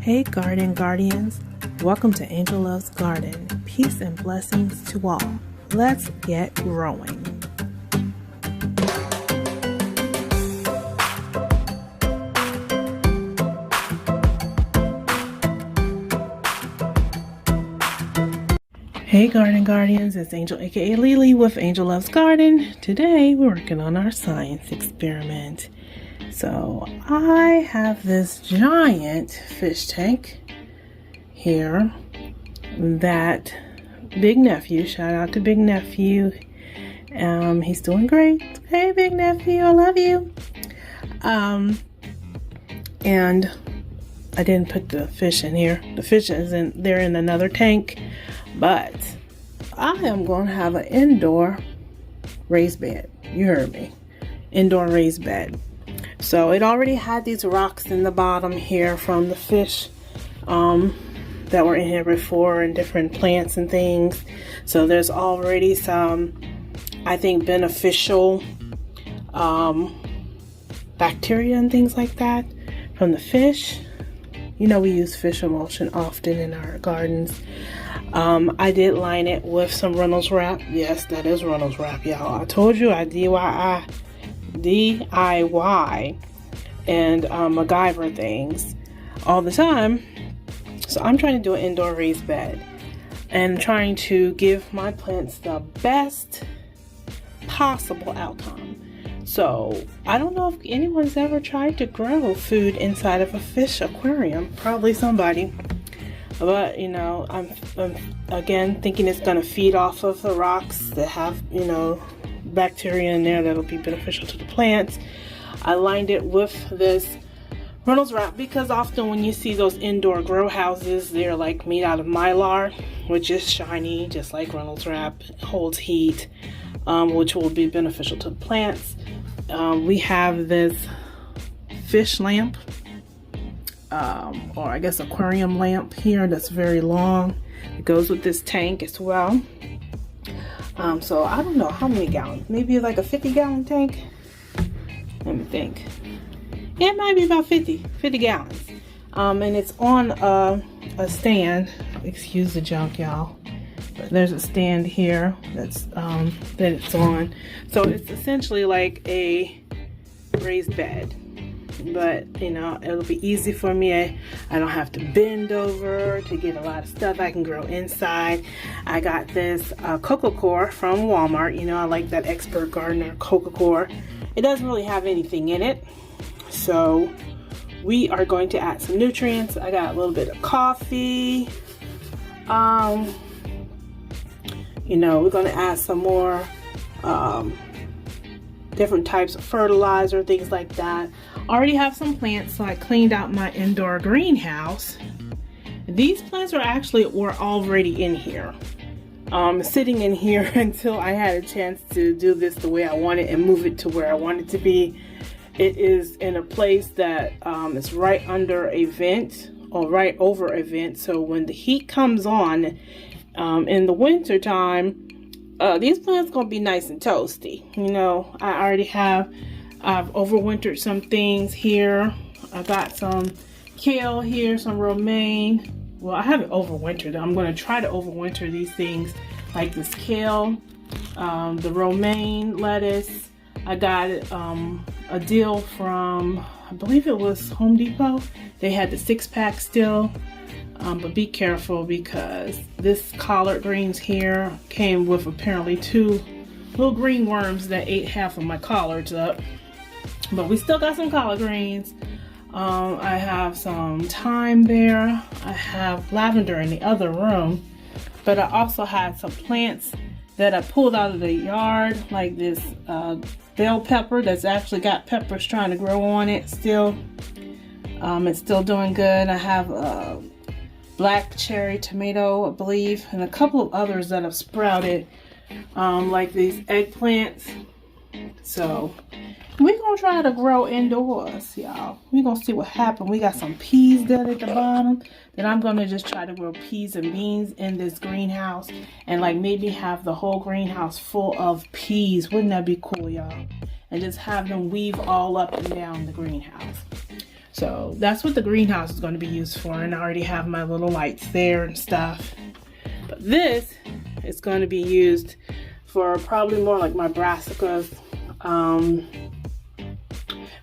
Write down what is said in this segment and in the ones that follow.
Hey Garden Guardians, welcome to Angel Loves Garden. Peace and blessings to all. Let's get growing. Hey Garden Guardians, it's Angel aka Lily with Angel Loves Garden. Today we're working on our science experiment. So I have this giant fish tank here that Big Nephew, shout out to Big Nephew. He's doing great. Hey Big Nephew, I love you. And I didn't put the fish in here. The fish is they're in another tank, but I am going to have an indoor raised bed. You heard me. Indoor raised bed. So it already had these rocks in the bottom here from the fish that were in here before, and different plants and things. So there's already some, I think, beneficial bacteria and things like that from the fish. You know, we use fish emulsion often in our gardens. I did line it with some Reynolds wrap. Yes, that is Reynolds wrap, y'all. I told you I DIY and MacGyver things all the time. So I'm trying to do an indoor raised bed and trying to give my plants the best possible outcome. So I don't know if anyone's ever tried to grow food inside of a fish aquarium. Probably somebody. But, you know, I'm again thinking it's going to feed off of the rocks that have, you know, bacteria in there that'll be beneficial to the plants. I lined it with this Reynolds wrap because often when you see those indoor grow houses, they're like made out of mylar, which is shiny, just like Reynolds wrap. It holds heat, which will be beneficial to the plants. We have this fish lamp, or I guess aquarium lamp here that's very long. It goes with this tank as well. So I don't know how many gallons, maybe like a 50-gallon tank. Let me think. Yeah, it might be about 50 gallons. And it's on a stand. Excuse the junk, y'all. But there's a stand here that's that it's on. So it's essentially like a raised bed. But, you know, it'll be easy for me. I don't have to bend over to get a lot of stuff. I can grow inside. I got this coco coir from Walmart. You know, I like that Expert Gardener coco coir. It doesn't really have anything in it. So we are going to add some nutrients. I got a little bit of coffee. You know, we're going to add some more different types of fertilizer, things like that. I already have some plants, so I cleaned out my indoor greenhouse. These plants were already in here, sitting in here until I had a chance to do this the way I want it and move it to where I want it to be. It is in a place that is right under a vent, or right over a vent, so when the heat comes on in the winter time, these plants gonna be nice and toasty. You know, I've overwintered some things here. I got some kale here, some romaine. Well, I haven't overwintered. I'm gonna try to overwinter these things, like this kale, the romaine lettuce. I got a deal from, I believe it was Home Depot. They had the 6-pack still. But be careful because this collard greens here came with apparently 2 little green worms that ate half of my collards up. But we still got some collard greens. I have some thyme there. I have lavender in the other room. But I also had some plants that I pulled out of the yard, like this bell pepper that's actually got peppers trying to grow on it still. It's still doing good. I have black cherry tomato, I believe, and a couple of others that have sprouted, like these eggplants. So we're gonna try to grow indoors, y'all. We're gonna see what happens. We got some peas down at the bottom. Then I'm gonna just try to grow peas and beans in this greenhouse, and like maybe have the whole greenhouse full of peas. Wouldn't that be cool, y'all? And just have them weave all up and down the greenhouse. So that's what the greenhouse is going to be used for, and I already have my little lights there and stuff. But this is going to be used for probably more like my brassicas.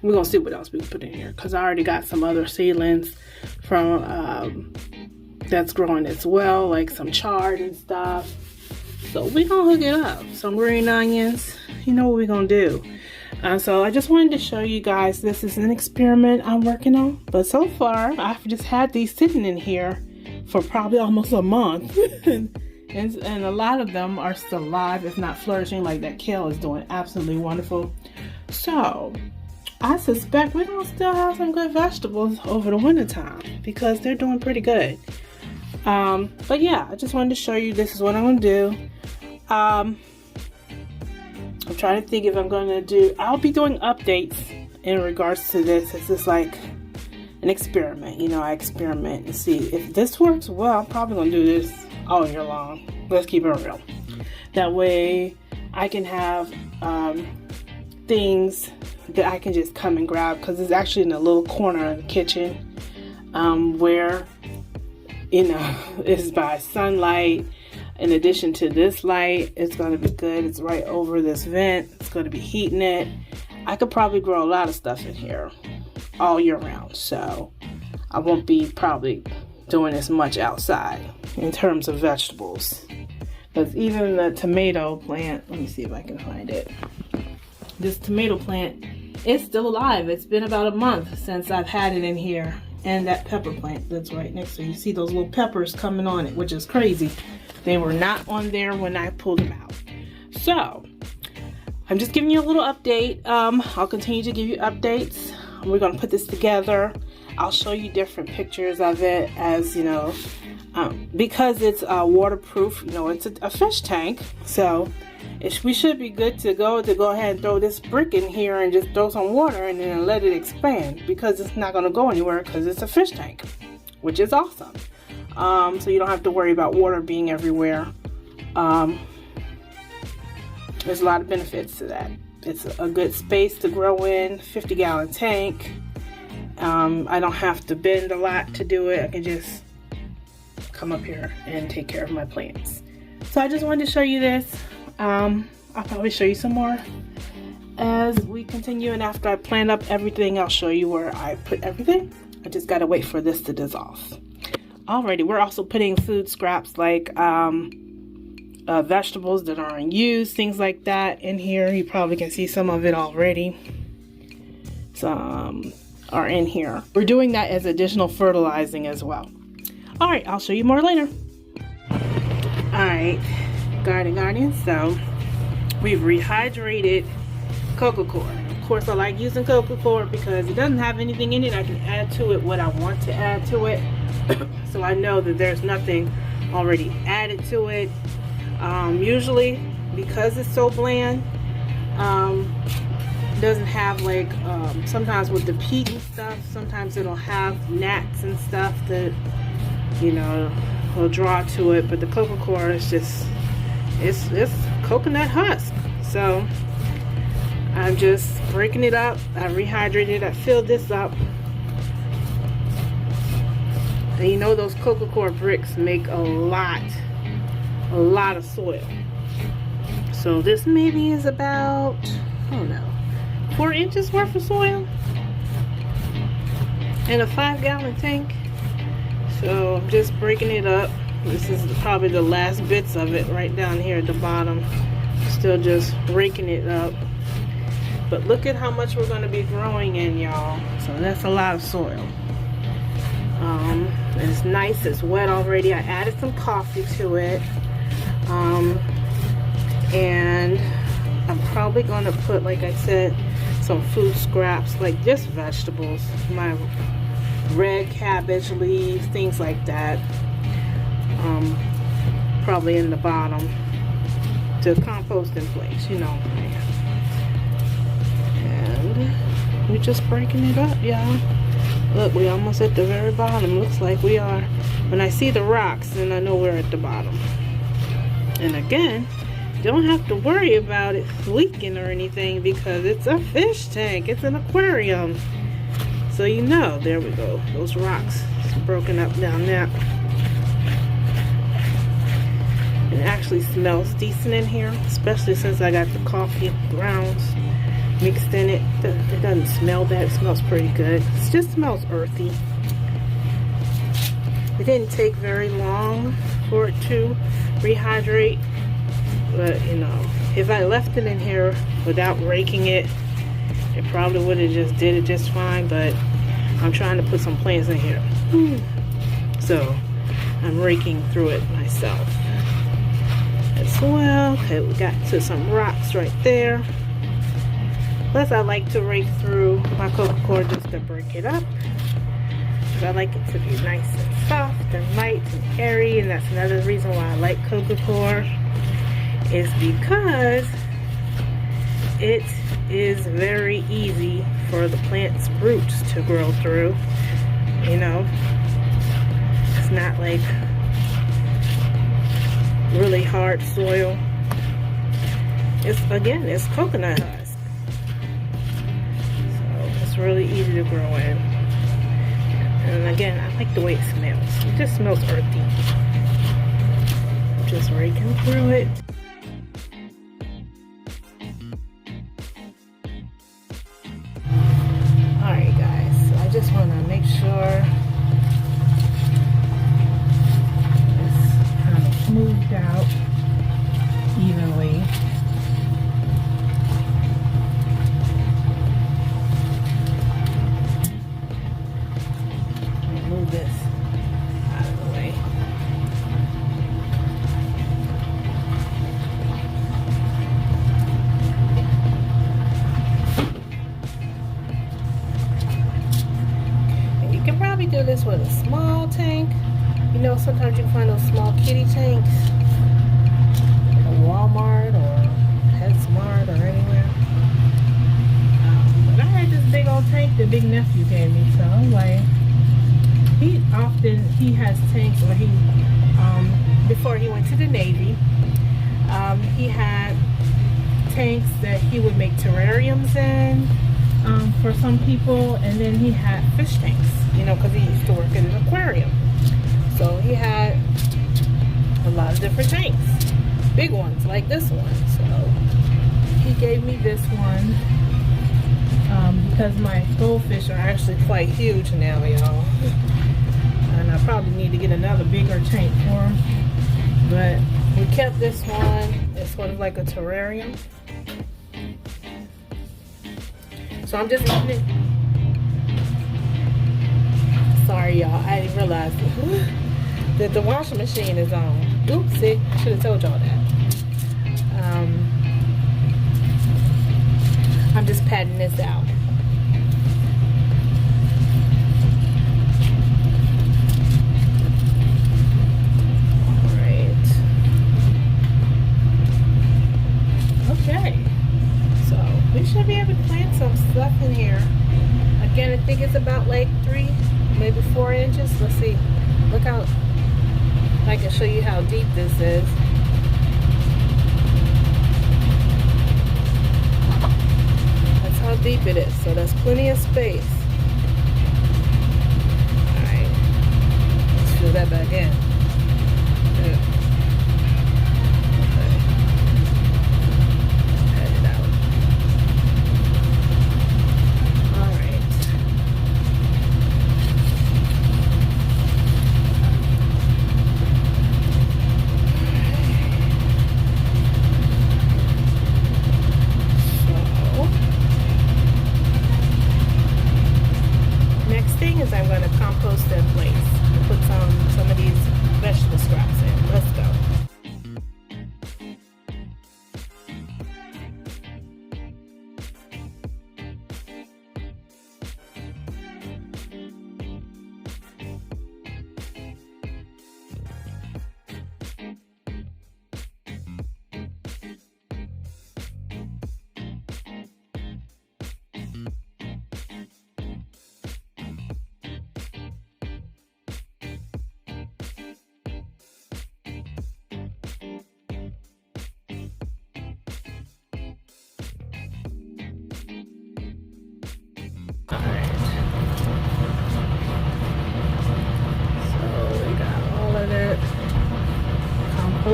We're gonna see what else we can put in here, because I already got some other seedlings from that's growing as well, like some chard and stuff. So we're gonna hook it up. Some green onions, you know what we're gonna do. So I just wanted to show you guys, this is an experiment I'm working on, but so far I've just had these sitting in here for probably almost a month. and a lot of them are still alive, if not flourishing. Like that kale is doing absolutely wonderful. So I suspect we're gonna still have some good vegetables over the winter time, because they're doing pretty good. But yeah, I just wanted to show you this is what I'm gonna do. I'm trying to think if I'm gonna do, I'll be doing updates in regards to this. This is like an experiment, you know, I experiment and see if this works well. I'm probably gonna do this all year long. Let's keep it real. That way I can have things that I can just come and grab, because it's actually in a little corner of the kitchen where, you know, it's by sunlight. In addition to this light, it's going to be good. It's right over this vent. It's going to be heating it. I could probably grow a lot of stuff in here all year round. So I won't be probably doing as much outside in terms of vegetables. Because even the tomato plant, let me see if I can find it. This tomato plant is still alive. It's been about a month since I've had it in here. And that pepper plant that's right next to it. You see those little peppers coming on it, which is crazy. They were not on there when I pulled them out. So I'm just giving you a little update. I'll continue to give you updates. We're going to put this together. I'll show you different pictures of it, as you know, because it's waterproof. You know, it's a fish tank, so we should be good to go ahead and throw this brick in here and just throw some water in it and let it expand, because it's not going to go anywhere, because it's a fish tank, which is awesome. So you don't have to worry about water being everywhere. There's a lot of benefits to that. It's a good space to grow in, 50-gallon tank. I don't have to bend a lot to do it. I can just come up here and take care of my plants. So I just wanted to show you this. I'll probably show you some more as we continue, and after I plan up everything, I'll show you where I put everything. I just gotta wait for this to dissolve. Alrighty, we're also putting food scraps like vegetables that are unused, things like that in here. You probably can see some of it already. Some are in here. We're doing that as additional fertilizing as well. Alright, I'll show you more later. Alright, Guardians, so we've rehydrated cocoa coir. Of course, I like using cocoa coir because it doesn't have anything in it. I can add to it what I want to add to it. So I know that there's nothing already added to it. Usually, because it's so bland, it doesn't have like, sometimes with the peat and stuff, sometimes it'll have gnats and stuff that, you know, will draw to it. But the cocoa coir is just, it's coconut husk. So I'm just breaking it up. I rehydrated, I filled this up. And you know those cocoa coir bricks make a lot of soil. So this maybe is about, I don't know, 4 inches worth of soil in a 5-gallon tank. So I'm just breaking it up. This is probably the last bits of it right down here at the bottom. Still just raking it up. But look at how much we're going to be growing in, y'all. So that's a lot of soil. It's nice, it's wet already. I added some coffee to it. And I'm probably going to put, like I said, some food scraps, like just vegetables, my red cabbage leaves, things like that. Probably in the bottom to compost in place, you know. And we're just breaking it up, y'all. Look, we almost at the very bottom. Looks like we are. When I see the rocks, then I know we're at the bottom. And again, don't have to worry about it leaking or anything because it's a fish tank. It's an aquarium. so you know. There we go. Those rocks broken up down there. It actually smells decent in here, especially since I got the coffee grounds mixed in it. It doesn't smell bad. It smells pretty good. It just smells earthy. It didn't take very long for it to rehydrate, but you know, if I left it in here without raking it, it probably would have just did it just fine. But I'm trying to put some plants in here, so I'm raking through it myself as well. Okay, we got to some rocks right there. Plus, I like to rake through my coca cola just to break it up. I like it to be nice and soft and light and airy, and that's another reason why I like coca cola, is because it is very easy for the plant's roots to grow through. You know, it's not like really hard soil. It's coconut husk, so it's really easy to grow in. And again, I like the way it smells. It just smells earthy. Just raking through it. Alright guys, so I just want to make sure it's kind of smoothed out evenly. Move this out of the way. And you can probably do this with a small tank. You know, sometimes you can find those small kitty tanks at Walmart or PetSmart or anywhere. But I had this big old tank that big nephew gave me, so I'm like, he has tanks where before he went to the Navy, he had tanks that he would make terrariums in for some people, and then he had fish tanks, you know, because he used to work at an aquarium. So he had a lot of different tanks, big ones like this one. So he gave me this one because my goldfish are actually quite huge now, y'all. And I probably need to get another bigger tank for them. But we kept this one. It's sort of like a terrarium. So I'm just eating it. Sorry, y'all. I didn't realize that the washing machine is on. Oopsie. I should have told y'all that. I'm just patting this out. Okay, so we should be able to plant some stuff in here. Again, I think it's about like 3, maybe 4 inches. Let's see. Look how, I can show you how deep this is. That's how deep it is. So that's plenty of space. Alright, let's fill that back in. Yeah. Is I'm going to compost in place and put some of these vegetable scraps in. Let's go.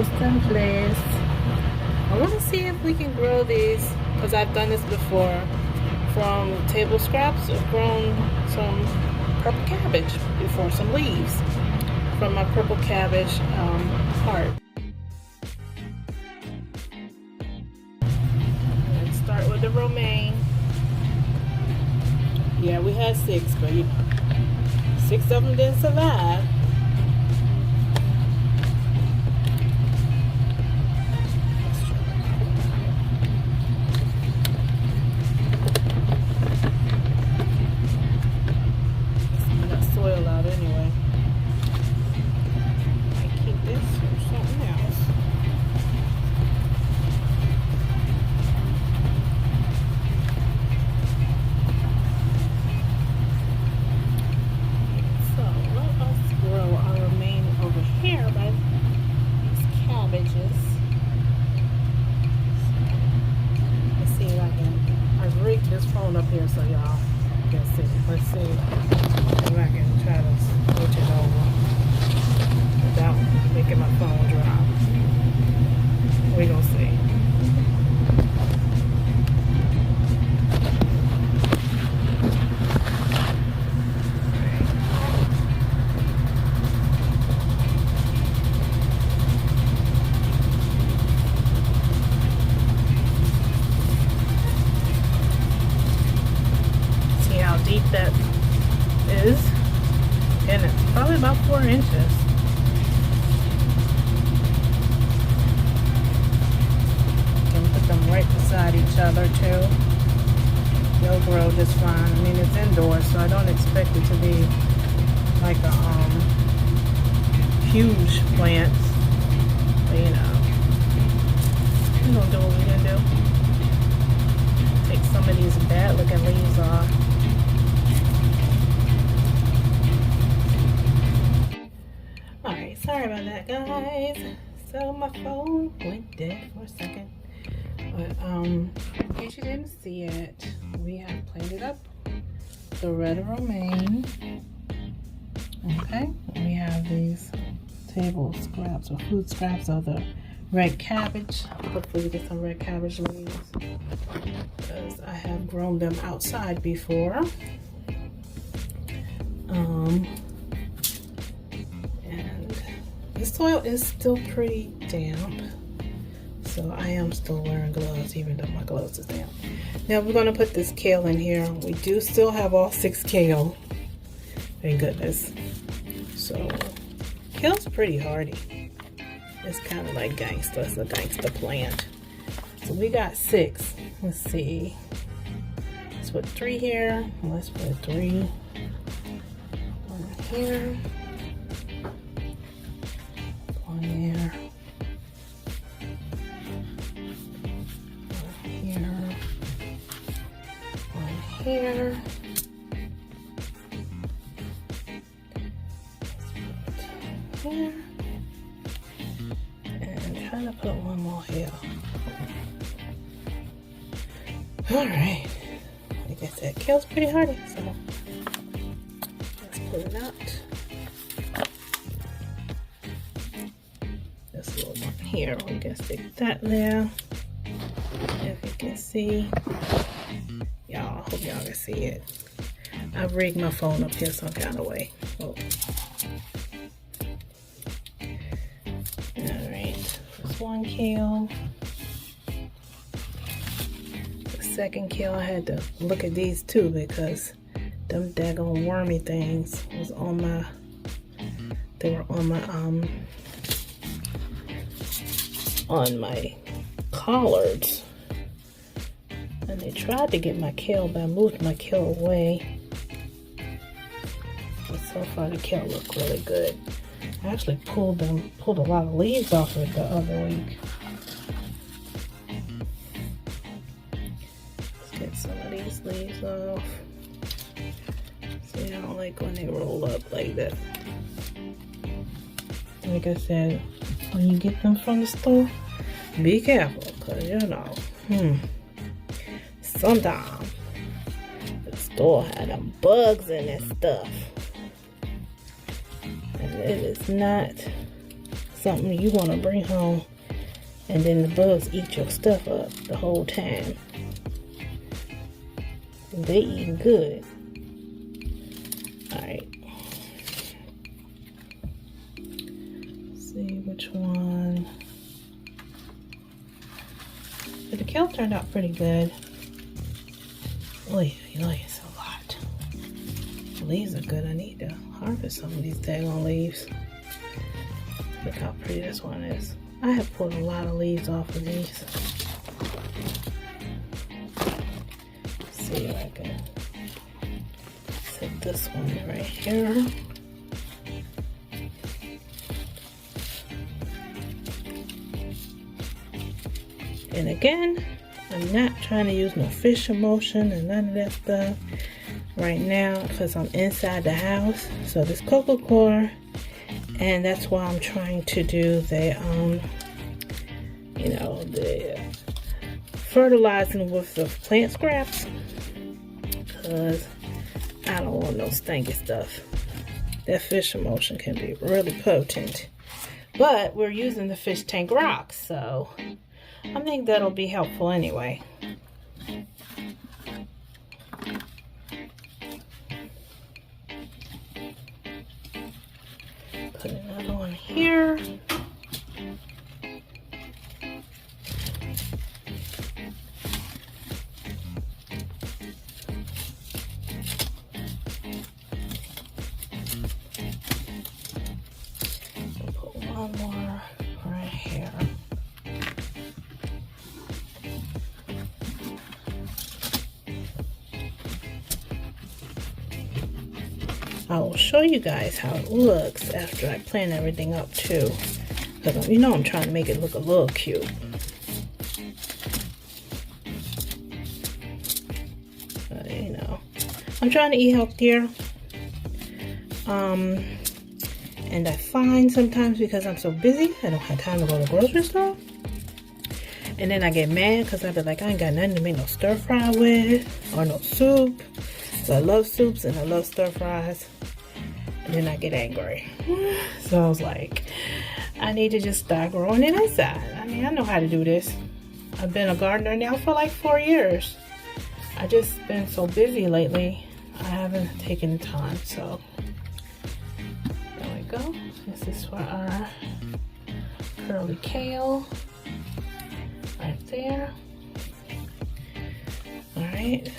compost in place. I want to see if we can grow these, because I've done this before. From table scraps, I've grown some purple cabbage before, some leaves from my purple cabbage heart. Let's start with the romaine. Yeah, we had 6, but 6 of them didn't survive. Soil out anyway. I keep this for something else. So let us grow our romaine over here by these cabbages. Let's see if I can. I rigged this phone up here so y'all can see. Let's see if I can try to switch it over without making my phone drop. We're gonna see. See how deep that is, and it's probably about 4 inches. Can put them right beside each other too. They'll grow just fine. I mean, it's indoors, so I don't expect it to be like a huge plants. But you know, we're gonna do what we're gonna do. Take some of these bad looking leaves off. Alright, sorry about that, guys. So my phone went dead for a second. But in case you didn't see it, we have planted up the red romaine. Okay, we have these table scraps or food scraps of the red cabbage. Hopefully we get some red cabbage leaves, because I have grown them outside before. The soil is still pretty damp, so I am still wearing gloves even though my gloves is damp. Now we're going to put this kale in here. We do still have all 6 kale, thank goodness. So kale's pretty hardy. It's kind of like gangsta. It's a gangsta plant. So we got 6. Let's see. Let's put 3 here. Let's put 3 on here. There, one here, and try to put one more here. All right, like I said, kale's pretty hardy, so let's put it out. This little one here, we can stick that there. If you can see, y'all, I hope y'all can see it. I've rigged my phone up here some kind of way. Oh. Alright, there's one kale. The second kale, I had to look at these too because them daggone wormy things was on my, they were on my collards, and they tried to get my kale, but I moved my kale away. But so far the kale look really good. I actually pulled a lot of leaves off it the other week. Let's get some of these leaves off. See, I don't like when they roll up like that. Like I said, when you get them from the store, be careful, because you know, sometimes the store had them bugs in that stuff, and it is not something you want to bring home, and then the bugs eat your stuff up the whole time. They eating good. Alright. See which one. But the kale turned out pretty good. Oy, it's a lot. The leaves are good. I need to harvest some of these daggone leaves. Look how pretty this one is. I have pulled a lot of leaves off of these. Let's see if I can set this one right here. And again, I'm not trying to use no fish emulsion and none of that stuff right now because I'm inside the house. So this cocoa core, and that's why I'm trying to do the the fertilizing with the plant scraps, because I don't want no stinky stuff. That fish emulsion can be really potent, but we're using the fish tank rocks, so I think that'll be helpful anyway. Put another one here. Put one more right here. I will show you guys how it looks after I plant everything up too, because you know I'm trying to make it look a little cute. But, you know, I'm trying to eat healthier, and I find sometimes because I'm so busy I don't have time to go to the grocery store, and then I get mad because I be like, I ain't got nothing to make no stir fry with or no soup. So I love soups and I love stir fries. And then I get angry. So I was like, I need to just start growing it inside. I mean, I know how to do this. I've been a gardener now for like 4 years. I just been so busy lately. I haven't taken the time. So there we go. This is for our curly kale. Right there. Alright.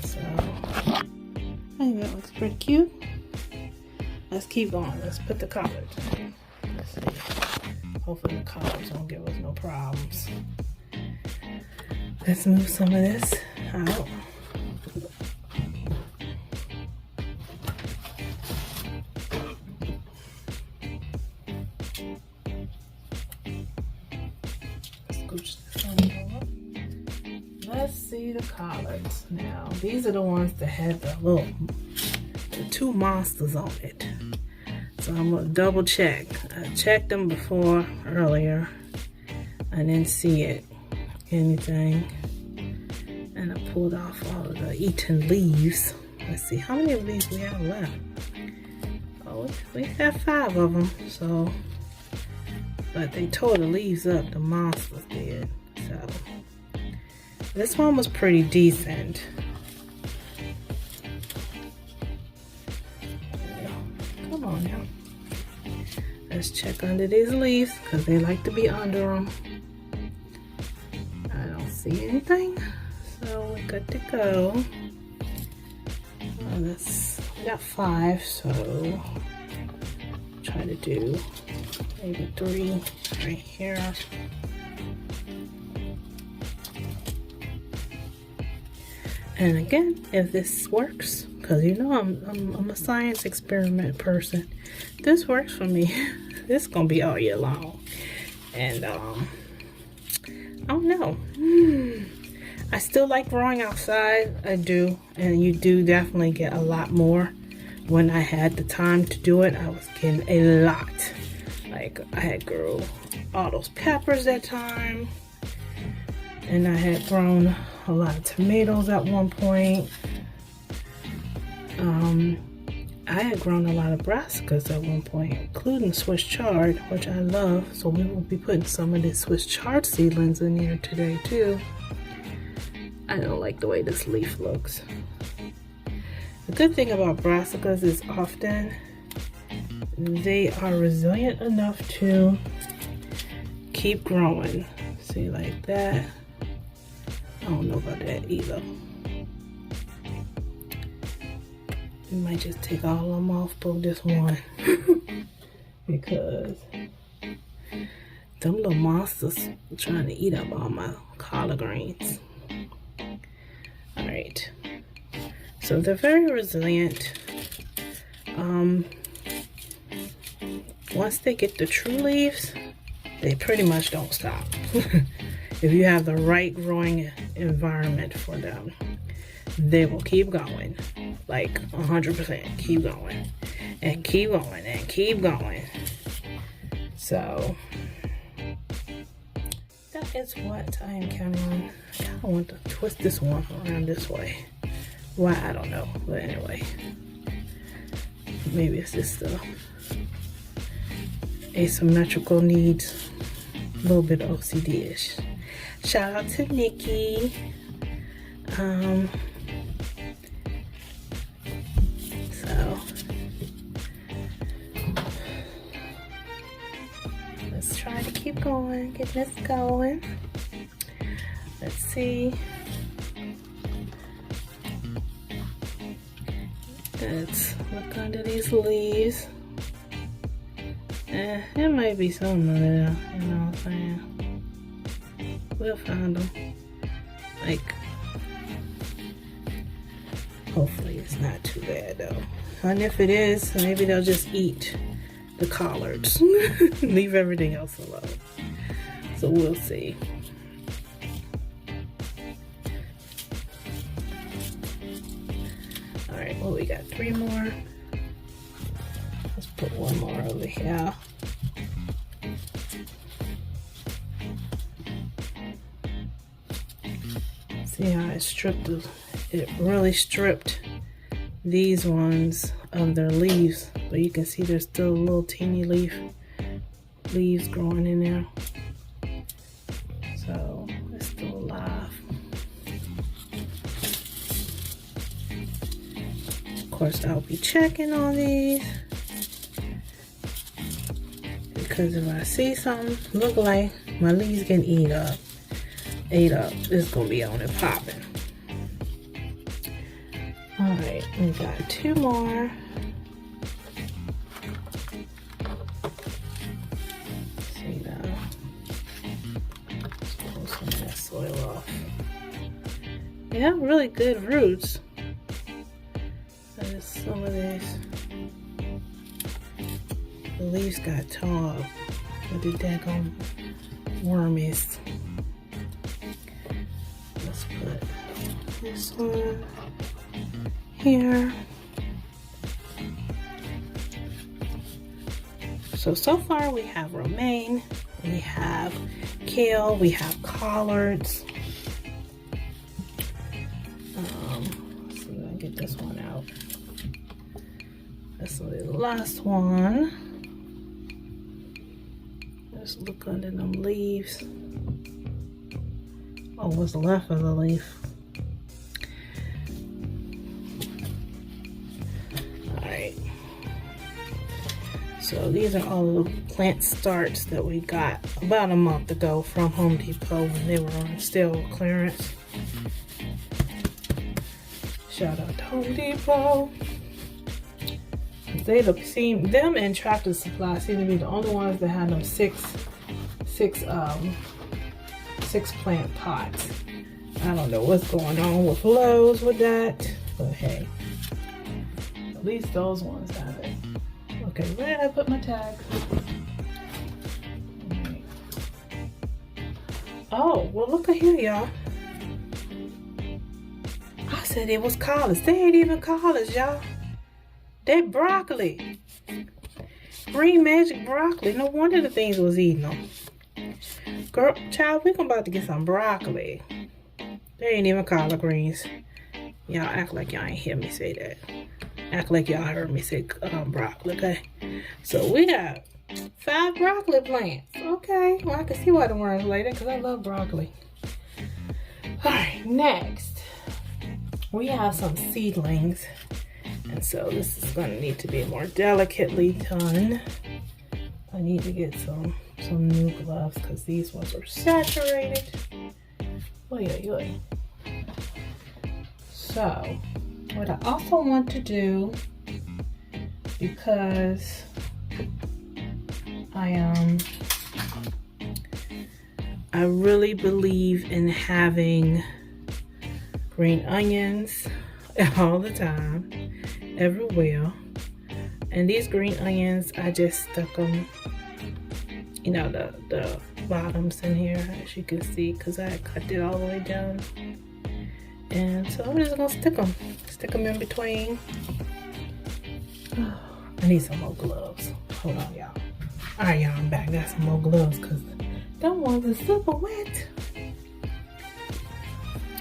So I think that looks pretty cute. Let's keep going. Let's put the collards in. Let's see. Hopefully the collards don't give us no problems. Let's move some of this out. Scooch this one over. Let's see the collards now. These are the ones that had the two monsters on it. So I'm gonna double check. I checked them before earlier. I didn't see anything. And I pulled off all of the eaten leaves. Let's see how many of these we have left. Oh, we have 5 of them. So, but they tore the leaves up. The monsters did. So this one was pretty decent. Come on now. Let's check under these leaves because they like to be under them. I don't see anything, so we're good to go. We got 5, so try to do maybe 3 right here. And again, if this works, because you know I'm a science experiment person, this works for me. This is gonna be all year long. And I don't know. I still like growing outside. I do, and you do definitely get a lot more. When I had the time to do it, I was getting a lot. Like I had grown all those peppers that time, and I had grown a lot of tomatoes at one point. I had grown a lot of brassicas at one point, including Swiss chard, which I love. So we will be putting some of the Swiss chard seedlings in here today too. I don't like the way this leaf looks. The good thing about brassicas is often they are resilient enough to keep growing. See, like that. I don't know about that either. We might just take all of them off but this one because them little monsters are trying to eat up all my collard greens. All right, so they're very resilient. Once they get the true leaves, they pretty much don't stop. If you have the right growing environment for them, they will keep going, like 100%, keep going, and keep going, and keep going. So that is what I am counting on. I kind of want to twist this one around this way. Why, I don't know, but anyway, maybe it's just the asymmetrical needs, a little bit OCD-ish. Shout out to Nikki. So let's try to keep going, get this going. Let's see. Let's look under these leaves. There might be some under there, you know what I'm saying? We'll find them. Like, hopefully it's not too bad though. And if it is, maybe they'll just eat the collards. Leave everything else alone. So we'll see. Alright, well, we got 3 more. Let's put 1 more over here. See how it really stripped these ones of their leaves, but you can see there's still little teeny leaves growing in there. So it's still alive. Of course, I'll be checking on these because if I see something look like my leaves getting ate up, it's gonna be on and popping. All right, we got 2 more. See now, let's pull some of that soil off. They have really good roots. There's some of these. The leaves got tall with the daggone wormies. Let's put this one here. So far we have romaine, we have kale, we have collards. Let's see if I can get this one out. That's the last one. Let's look under them leaves. Oh, what's left of the leaf? Alright. So these are all the plant starts that we got about a month ago from Home Depot when they were on sale clearance. Shout out to Home Depot. Them and Tractor Supply seem to be the only ones that had them six plant pots. I don't know what's going on with Lowe's with that, but hey, at least those ones have it. Okay, where did I put my tag? Right. Oh, well, look at here, y'all. I said it was collards. They ain't even collards, y'all. They broccoli. Green Magic broccoli. No wonder the things was eating them. Girl, child, we're about to get some broccoli. They ain't even collard greens. Y'all act like y'all ain't hear me say that. Act like y'all heard me say broccoli, okay? So we got 5 broccoli plants. Okay, well I can see why the worms later because I love broccoli. Alright, next we have some seedlings. And so this is going to need to be more delicately done. I need to get some new gloves because these ones are saturated. Oy, oy, oy. So what I also want to do, because I really believe in having green onions all the time, everywhere. And these green onions, I just stuck them, you know, the bottoms in here, as you can see, because I cut it all the way down. And so I'm just gonna stick them in between. I need some more gloves. Hold on, y'all. All right, y'all, I'm back. Got some more gloves because them ones are super wet.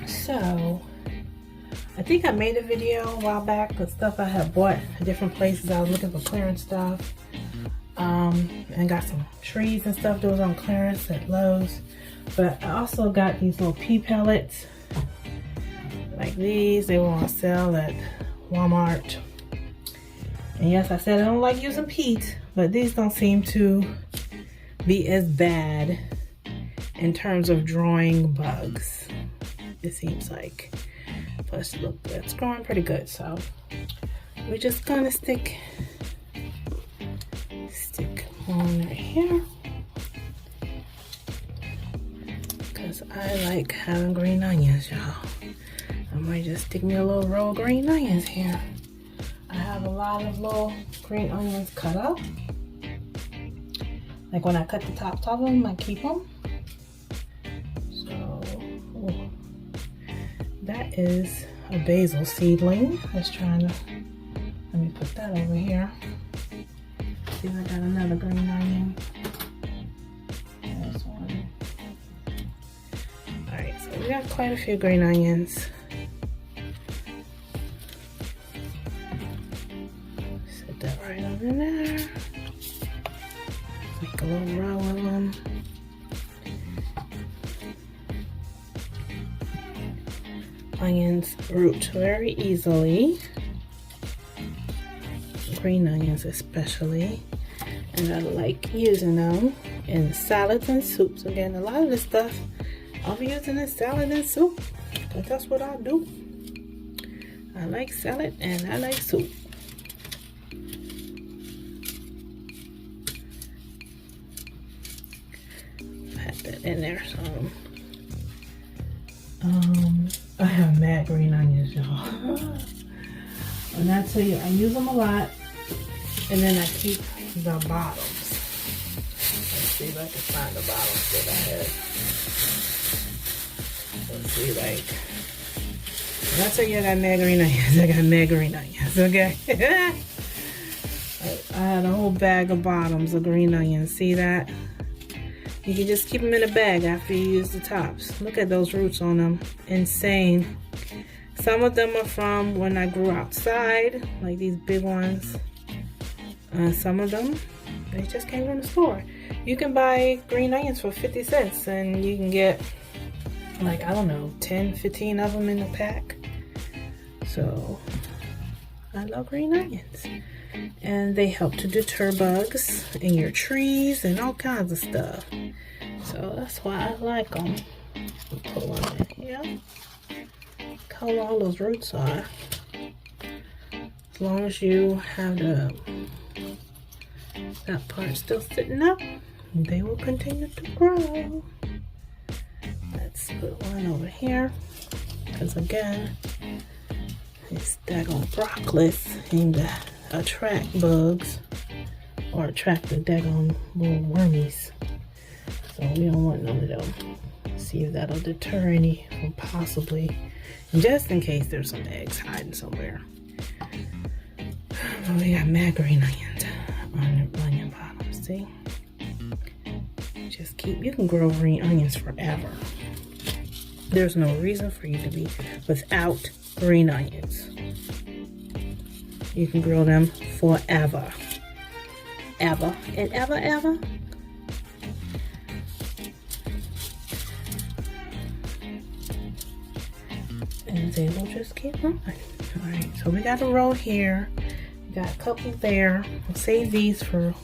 So I think I made a video a while back with stuff I had bought at different places. I was looking for clearance stuff. And got some trees and stuff that was on clearance at Lowe's. But I also got these little pea pellets. Like these, they were on sale at Walmart. And yes, I said I don't like using peat, but these don't seem to be as bad in terms of drawing bugs. It seems like. Plus, look, it's growing pretty good. So we're just gonna stick on right here because I like having green onions, y'all. I might just stick me a little row of green onions here. I have a lot of little green onions cut up. Like when I cut the tops off of them, I keep them. So that is a basil seedling. I was trying to, let me put that over here. See, I got another green onion. There's one. Alright, so we got quite a few green onions. Set that right over there. Make a little row of them. Onions root very easily. Green onions especially. And I like using them in salads and soups. Again, a lot of this stuff I'll be using in salad and soup, because that's what I do. I like salad and I like soup. Pat that in there some. I have mad green onions, y'all. And I tell you, I use them a lot, and then I keep the bottoms. Let's see if I can find the bottoms that I had. Let's see, like, when I tell you I got mad green onions, I got mad green onions, okay? I had a whole bag of bottoms of green onions. See that? You can just keep them in a bag after you use the tops. Look at those roots on them. Insane. Some of them are from when I grew outside, like these big ones. Some of them, they just came from the store. You can buy green onions for 50 cents and you can get, like, I don't know, 10, 15 of them in a pack. So, I love green onions. And they help to deter bugs in your trees and all kinds of stuff. So that's why I like them. Put one in here. Look how long those roots are. As long as you have that part still sitting up, they will continue to grow. Let's put one over here. Because again, it's daggone broccoli aimed at attract bugs or attract the daggone little wormies. So we don't want none of them. See if that'll deter any from possibly, just in case there's some eggs hiding somewhere. But we got mad green onions on the onion bottom, see? Just keep, you can grow green onions forever. There's no reason for you to be without green onions. You can grow them forever. Ever and ever, ever. And they will just keep growing. Alright, so we got a row here. We got a couple there. I'll save these for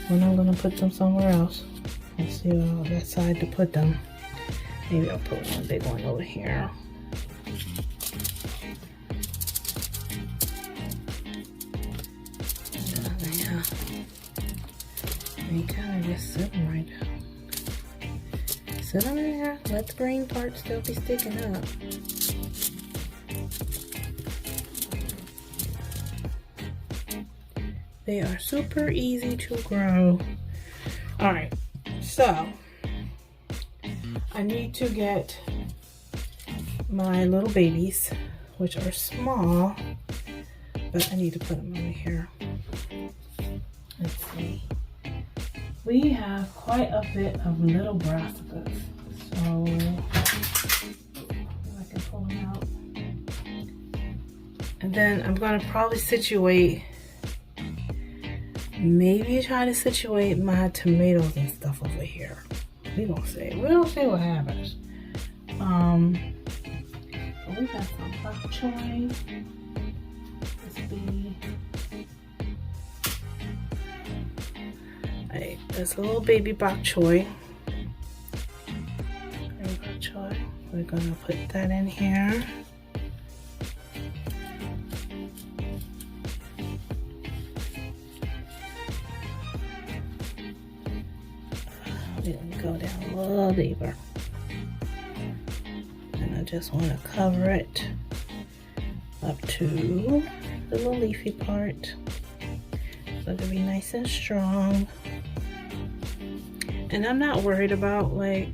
when I'm gonna put them somewhere else. Let's see on that side to put them. Maybe I'll put one big one over here. Yeah. And you kind of just sit them right down. Sit them in there. Let the green part still be sticking up. They are super easy to grow. Alright, so I need to get my little babies, which are small, but I need to put them over here. Let's see. We have quite a bit of little brassicas, so I can pull them out. And then I'm gonna probably maybe try to situate my tomatoes and stuff over here. We'll see what happens. We got some bok choy. There's a little baby bok choy. We're gonna put that in here. We're gonna go down a little deeper. And I just want to cover it up to the little leafy part. So it'll be nice and strong. And I'm not worried about like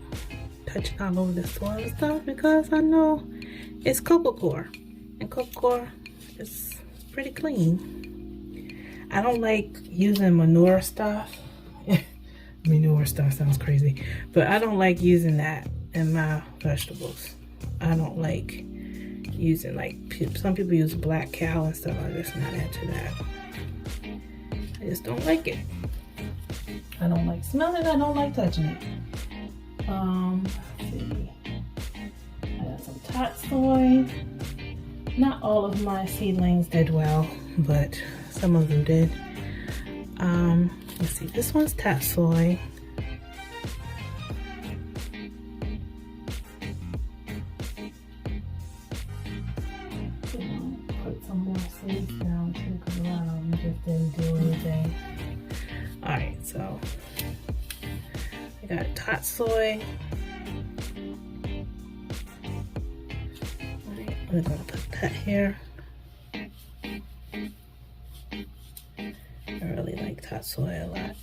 touching all over the soil and stuff because I know it's coco coir. And coco coir is pretty clean. I don't like using manure stuff. Manure stuff sounds crazy. But I don't like using that in my vegetables. I don't like using, like, some people use black cow and stuff. I'm just not into that. I just don't like it. I don't like smelling it. I don't like touching it. Let's see. I got some tot soy. Not all of my seedlings did well, but some of them did. Let's see. This one's tot soy. Put some more seeds down too, because a lot of them just didn't do anything. Alright, so I got tot soy. Alright, we're gonna put that here. I really like tot soy a lot.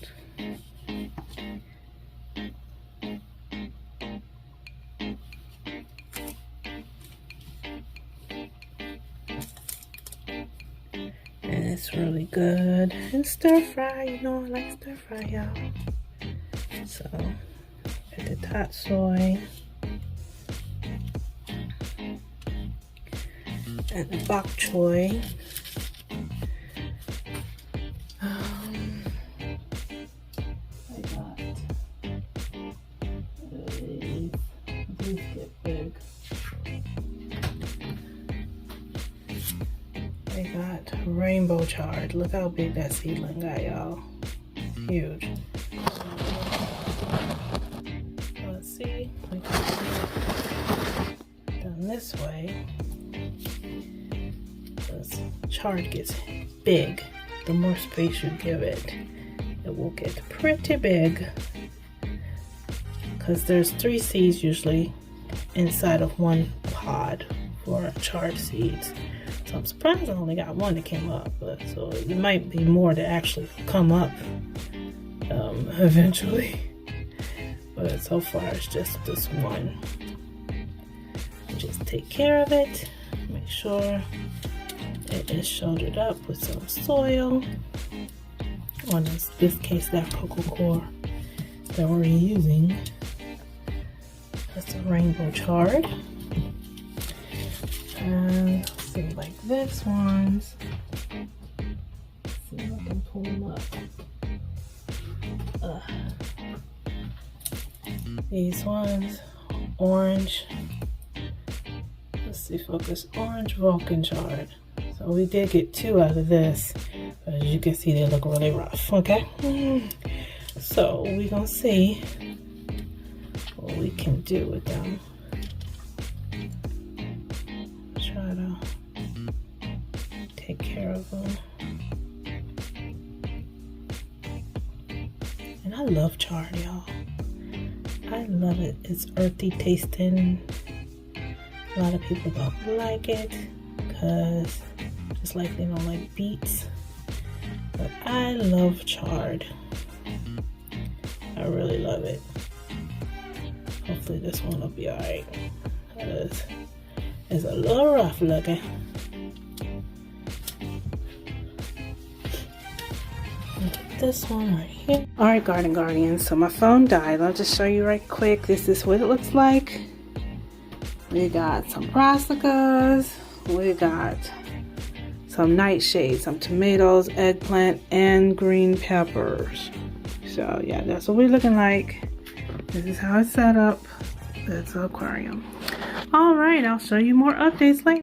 And it's really good. And stir fry, you know I like stir fry, y'all. So, get the tot soy. And the bok choy. I got these get big. I got rainbow chard. Look how big that seedling got, y'all. Huge. Let's see. We can done this way. This chard gets big. The more space you give it, it will get pretty big. Because there's 3 seeds usually inside of one pod for chard seeds. So I'm surprised I only got one that came up, but so it might be more to actually come up eventually. But so far it's just this one. Just take care of it. Make sure it is shouldered up with some soil. On this case, that coco coir that we're using. That's a rainbow chard. And see, like this one's These ones, orange. Let's see, focus, orange Vulcan chard. So we did get 2 out of this, but as you can see, they look really rough, okay? So we're gonna see what we can do with them. Try to take care of them. And I love chard, y'all. I love it. It's earthy tasting. A lot of people don't like it because just like they don't like beets. But I love chard. I really love it. Hopefully this one will be alright. Because it's a little rough looking. This one right here. Alright, Garden Guardians, so my phone died. I'll just show you right quick. This is what it looks like. We got some brassicas. We got some nightshades, some tomatoes, eggplant, and green peppers. So yeah, that's what we're looking like. This is how it's set up. It's an aquarium. Alright, I'll show you more updates later.